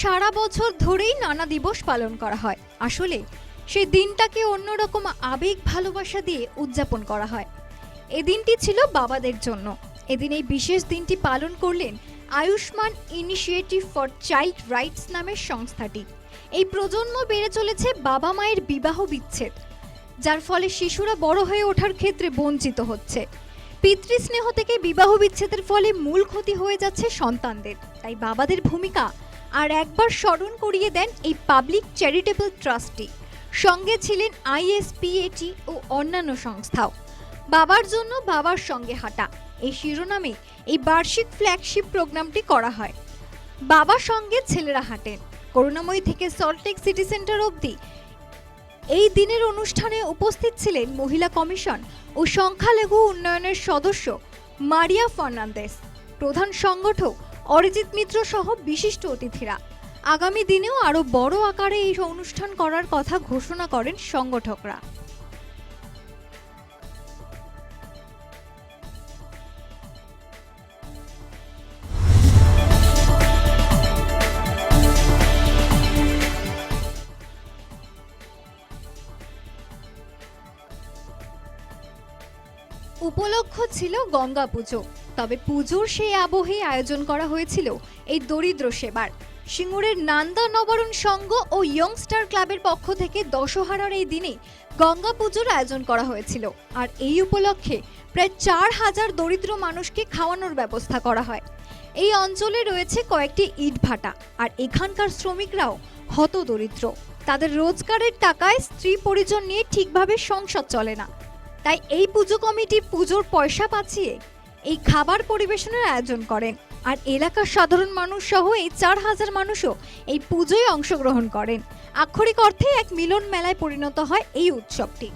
সারা বছর ধরেই নানা দিবস পালন করা হয়। আসলে সেই দিনটাকে অন্যরকম আবেগ ভালোবাসা দিয়ে উদযাপন করা হয়। এই দিনটি ছিল বাবাদের জন্য। এদিন এই বিশেষ দিনটি পালন করলেন Ayushman initiative for child rights নামের সংস্থাটি। এই প্রজন্ম বেড়ে চলেছে বাবা মায়ের বিবাহ বিচ্ছেদ, যার ফলে শিশুরা বড় হয়ে ওঠার ক্ষেত্রে বঞ্চিত হচ্ছে। পিতৃস্নেহ থেকে বিবাহ বিচ্ছেদের ফলে মূল ক্ষতি হয়ে যাচ্ছে সন্তানদের। তাই বাবাদের ভূমিকা আর একবার স্মরণ করিয়ে দেন এই পাবলিক চ্যারিটেবল ট্রাস্টটি। সঙ্গে ছিলেন ISPAT ও অন্যান্য সংস্থাও। বাবার জন্য বাবার সঙ্গে হাঁটা এই শিরোনামে এই বার্ষিক ফ্ল্যাগশিপ প্রোগ্রামটি করা হয়। বাবার সঙ্গে ছেলেরা হাঁটেন। করুণাময়ী থেকে সল্টলেক সিটি সেন্টার অবধি এই দিনের অনুষ্ঠানে উপস্থিত ছিলেন মহিলা কমিশন ও সংখ্যালঘু উন্নয়নের সদস্য মারিয়া ফার্নান্দেস, প্রধান সংগঠক অরিজিৎ মিত্র সহ বিশিষ্ট অতিথিরা। আগামী দিনেও আরো বড় আকারে এই অনুষ্ঠান করার কথা ঘোষণা করেন সংগঠকরা। উপলক্ষ ছিল গঙ্গা পুজো। তবে পুজোর সেই আবহে আয়োজন করা হয়েছিল এই দরিদ্র সেবার। সিঙ্গুরের নান্দা নবারণ সংঘ ও ইয়ংস্টার ক্লাবের পক্ষ থেকে দশহারার এই দিনে গঙ্গা পুজোর আয়োজন করা হয়েছিল। আর এই উপলক্ষে প্রায় 4000 দরিদ্র মানুষকে খাওয়ানোর ব্যবস্থা করা হয়। এই অঞ্চলে রয়েছে কয়েকটি ইটভাটা, আর এখানকার শ্রমিকরাও হতদরিদ্র। তাদের রোজগারের টাকায় স্ত্রী পরিজন নিয়ে ঠিকভাবে সংসার চলে না। তাই এই পুজো কমিটি পুজোর পয়সা বাঁচিয়ে এই খাবার পরিবেশনের আয়োজন করেন। আর এলাকার সাধারণ মানুষ সহ এই 4000 মানুষও এই পুজোয় অংশগ্রহণ করেন। আক্ষরিক অর্থে এক মিলন মেলায় পরিণত হয় এই উৎসবটি।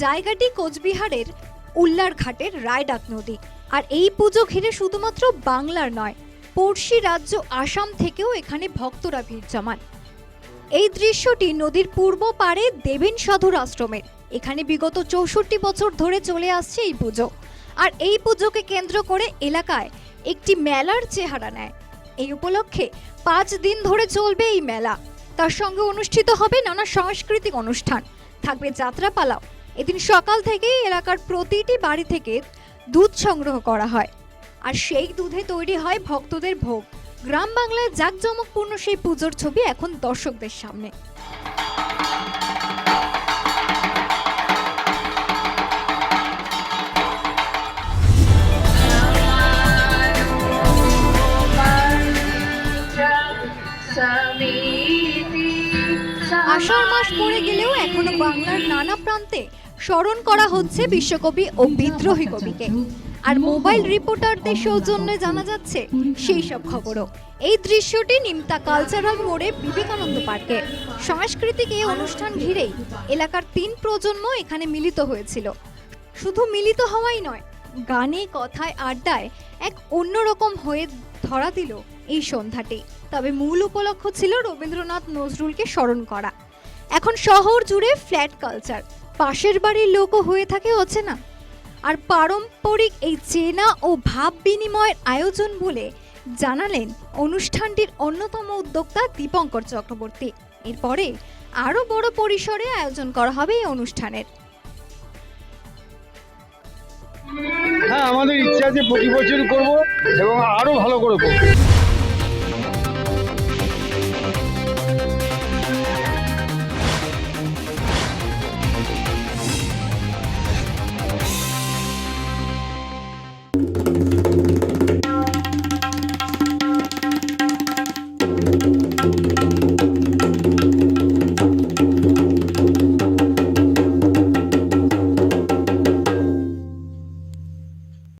জায়গাটি কোচবিহারের উল্লার ঘাটের রায়ডাক নদী। আর এই পুজো ঘিরে শুধুমাত্র বাংলার নয়, পড়শি রাজ্য আসাম থেকেও এখানে ভক্তরা ভিড় জমান। এই দৃশ্যটি নদীর পূর্ব পারে দেবেন সাধুর আশ্রমের। এখানে বিগত 64 বছর ধরে চলে আসছে এই পুজো। আর এই পুজোকে কেন্দ্র করে এলাকায় একটি মেলার চেহারা নেয়। এই উপলক্ষে 5 দিন ধরে চলবে এই মেলা। তার সঙ্গে অনুষ্ঠিত হবে নানা সাংস্কৃতিক অনুষ্ঠান, থাকবে যাত্রাপালাও। এদিন সকাল থেকেই এলাকার প্রতিটি বাড়ি থেকে দুধ সংগ্রহ করা হয়, আর সেই দুধে তৈরি হয় ভক্তদের ভোগ। গ্রাম বাংলায় জাঁকজমকপূর্ণ সেই পুজোর ছবি এখন দর্শকদের সামনে। আষাঢ় মাস পড়ে গেলেও এখনো বাংলার নানা প্রান্তে স্মরণ করা হচ্ছে বিশ্বকবি ও বিদ্রোহী কবিকে। আর মোবাইল রিপোর্টারদের সৌজন্যে জানা যাচ্ছে সেই সব খবরও। এই দৃশ্যটি নিমতা কালচারাল মোড়ে বিবেকানন্দ পার্কে। সাংস্কৃতিক এই অনুষ্ঠান ঘিরেই এলাকার 3 প্রজন্ম এখানে মিলিত হয়েছিল। শুধু মিলিত হওয়াই নয়, গানে কথায় আড্ডায় এক অন্যরকম হয়ে ধরা দিল এই সন্ধ্যাটি। তবে মূল উপলক্ষ ছিল রবীন্দ্রনাথ নজরুলকে স্মরণ করা। এখন শহর জুড়ে ফ্ল্যাট কালচার, পাশের বাড়ির লোকও হয়ে থাকে অচেনা। আর পারম্পরিক এই চেনা ও ভাব বিনিময়ের আয়োজন বলে জানালেন অনুষ্ঠানটির অন্যতম উদ্যোক্তা দীপঙ্কর চক্রবর্তী। এরপরে আরো বড় পরিসরে আয়োজন করা হবে এই অনুষ্ঠানের। হ্যাঁ, আমাদের ইচ্ছা আছে প্রতি বছরই করবো এবং আরো ভালো করে করবো।